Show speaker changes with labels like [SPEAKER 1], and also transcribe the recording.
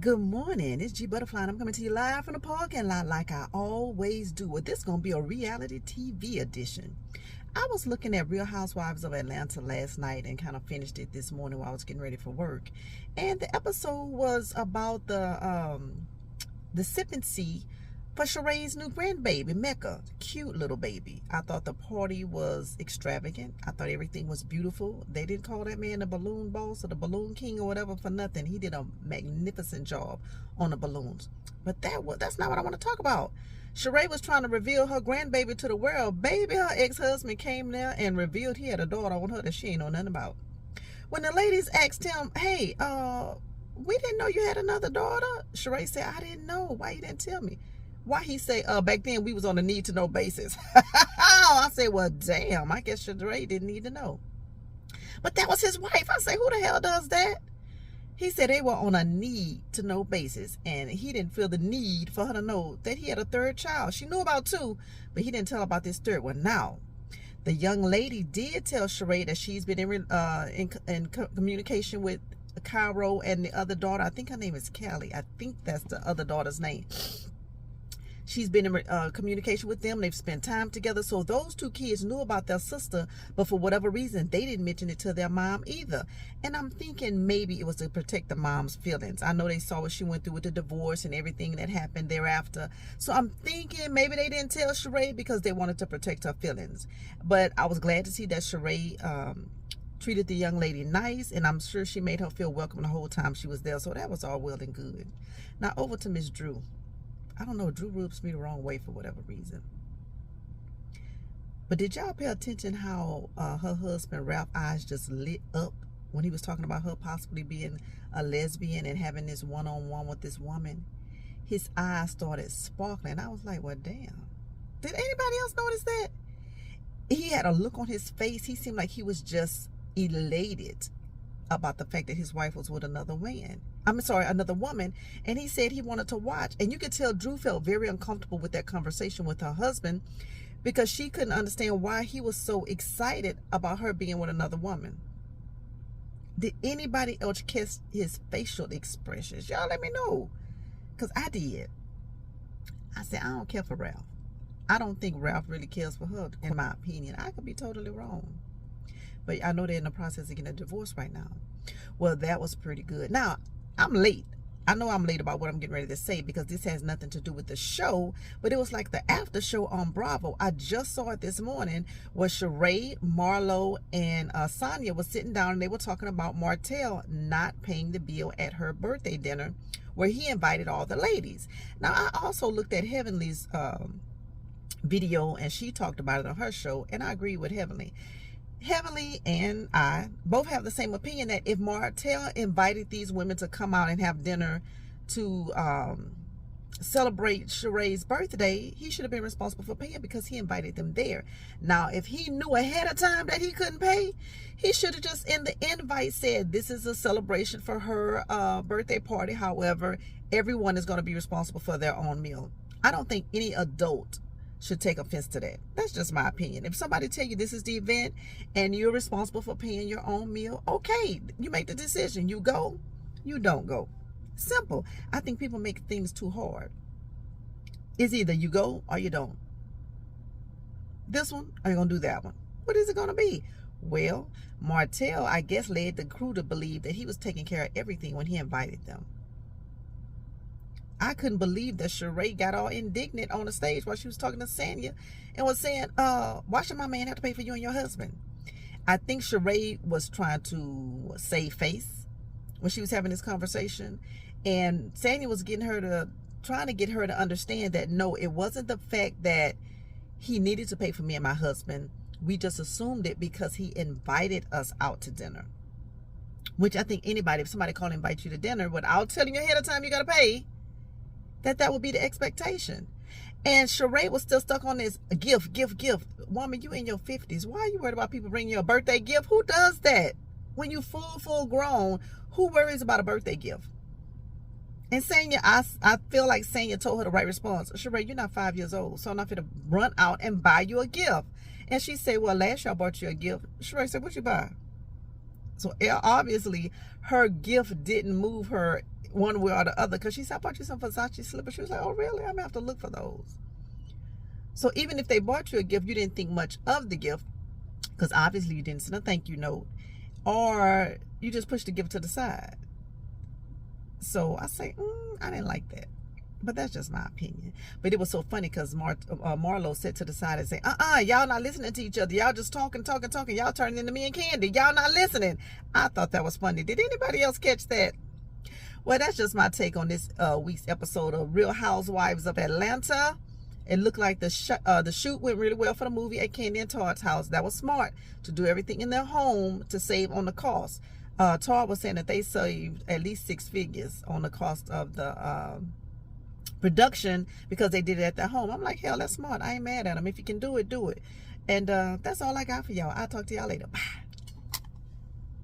[SPEAKER 1] Good morning. It's Gbutterfly, and I'm coming to you live from the parking lot like I always do. Well, this is going to be a reality TV edition. I was looking at Real Housewives of Atlanta last night and kind of finished it this morning while I was getting ready for work. And the episode was about the sippancy for Sheree's new grandbaby, Mecca. Cute little baby. I thought the party was extravagant. I thought everything was beautiful. They didn't call that man the balloon boss or the balloon king or whatever for nothing. He did a magnificent job on the balloons. But that's not what I want to talk about. Sheree was trying to reveal her grandbaby to the world. Baby, her ex-husband came there and revealed he had a daughter on her that she ain't know nothing about. When the ladies asked him, hey, we didn't know you had another daughter. Sheree said, I didn't know. Why you didn't tell me? Why he say, back then we was on a need to know basis. I said, well, damn, I guess Sheree didn't need to know. But that was his wife. I say, who the hell does that? He said they were on a need to know basis, and he didn't feel the need for her to know that he had a third child. She knew about two, but he didn't tell her about this third one. Now, the young lady did tell Sheree that she's been in communication with Cairo and the other daughter. I think her name is Kelly. I think that's the other daughter's name. She's been in communication with them. They've spent time together. So those two kids knew about their sister, but for whatever reason, they didn't mention it to their mom either. And I'm thinking maybe it was to protect the mom's feelings. I know they saw what she went through with the divorce and everything that happened thereafter. So I'm thinking maybe they didn't tell Sheree because they wanted to protect her feelings. But I was glad to see that Sheree treated the young lady nice, and I'm sure she made her feel welcome the whole time she was there. So that was all well and good. Now over to Miss Drew. I don't know, Drew rubs me the wrong way for whatever reason. But did y'all pay attention how her husband, Ralph's eyes just lit up when he was talking about her possibly being a lesbian and having this one-on-one with this woman? His eyes started sparkling. I was like, well, damn. Did anybody else notice that? He had a look on his face. He seemed like he was just elated about the fact that his wife was with another man. Another woman. And he said he wanted to watch. And you could tell Drew felt very uncomfortable with that conversation with her husband because she couldn't understand why he was so excited about her being with another woman. Did anybody else catch his facial expressions? Y'all let me know. Because I did. I said, I don't care for Ralph. I don't think Ralph really cares for her, in my opinion. I could be totally wrong. But I know they're in the process of getting a divorce right now. Well, that was pretty good. Now, I'm late. I know I'm late about what I'm getting ready to say because this has nothing to do with the show, but it was like the after show on Bravo. I just saw it this morning where Sheree, Marlo, and Sonia was sitting down and they were talking about Martell not paying the bill at her birthday dinner where he invited all the ladies. Now, I also looked at Heavenly's video and she talked about it on her show, and I agree with Heavenly. Heavenly and I both have the same opinion that if Martell invited these women to come out and have dinner to celebrate Sheree's birthday, he should have been responsible for paying because he invited them there. Now, if he knew ahead of time that he couldn't pay, he should have just in the invite said, this is a celebration for her birthday party. However, everyone is going to be responsible for their own meal. I don't think any adult should take offense to that. That's just my opinion. If somebody tell you this is the event and you're responsible for paying your own meal, okay, you make the decision. You go, you don't go. Simple. I think people make things too hard. It's either you go or you don't. This one, or you're going to do that one. What is it going to be? Well, Martell, I guess, led the crew to believe that he was taking care of everything when he invited them. I couldn't believe that Sheree got all indignant on the stage while she was talking to Sanya and was saying, why should my man have to pay for you and your husband? I think Sheree was trying to save face when she was having this conversation. And Sanya was trying to get her to understand that, no, it wasn't the fact that he needed to pay for me and my husband. We just assumed it because he invited us out to dinner. Which I think anybody, if somebody called and invite you to dinner without telling you ahead of time you got to pay, that would be the expectation. And Sheree was still stuck on this gift. Woman, you in your 50s. Why are you worried about people bringing you a birthday gift? Who does that? When you full grown, who worries about a birthday gift? And Sanya, I feel like Sanya told her the right response. Sheree, you're not 5 years old, so I'm not going to run out and buy you a gift. And she said, well, last year I bought you a gift. Sheree said, what you buy? So obviously her gift didn't move her one way or the other, because she said, I bought you some Versace slippers. She was like, oh really? I'm gonna have to look for those. So even if they bought you a gift, you didn't think much of the gift, because obviously you didn't send a thank you note, or you just pushed the gift to the side. So I say, I didn't like that. But that's just my opinion. But it was so funny because Marlo sat to the side and said, y'all not listening to each other. Y'all just talking. Y'all turning into me and Candy. Y'all not listening. I thought that was funny. Did anybody else catch that? Well, that's just my take on this week's episode of Real Housewives of Atlanta. It looked like the shoot went really well for the movie at Candy and Todd's house. That was smart, to do everything in their home to save on the cost. Todd was saying that they saved at least 6 figures on the cost of the production, because they did it at their home. I'm like, hell, that's smart. I ain't mad at them. If you can do it, do it. And that's all I got for y'all. I'll talk to y'all later. Bye.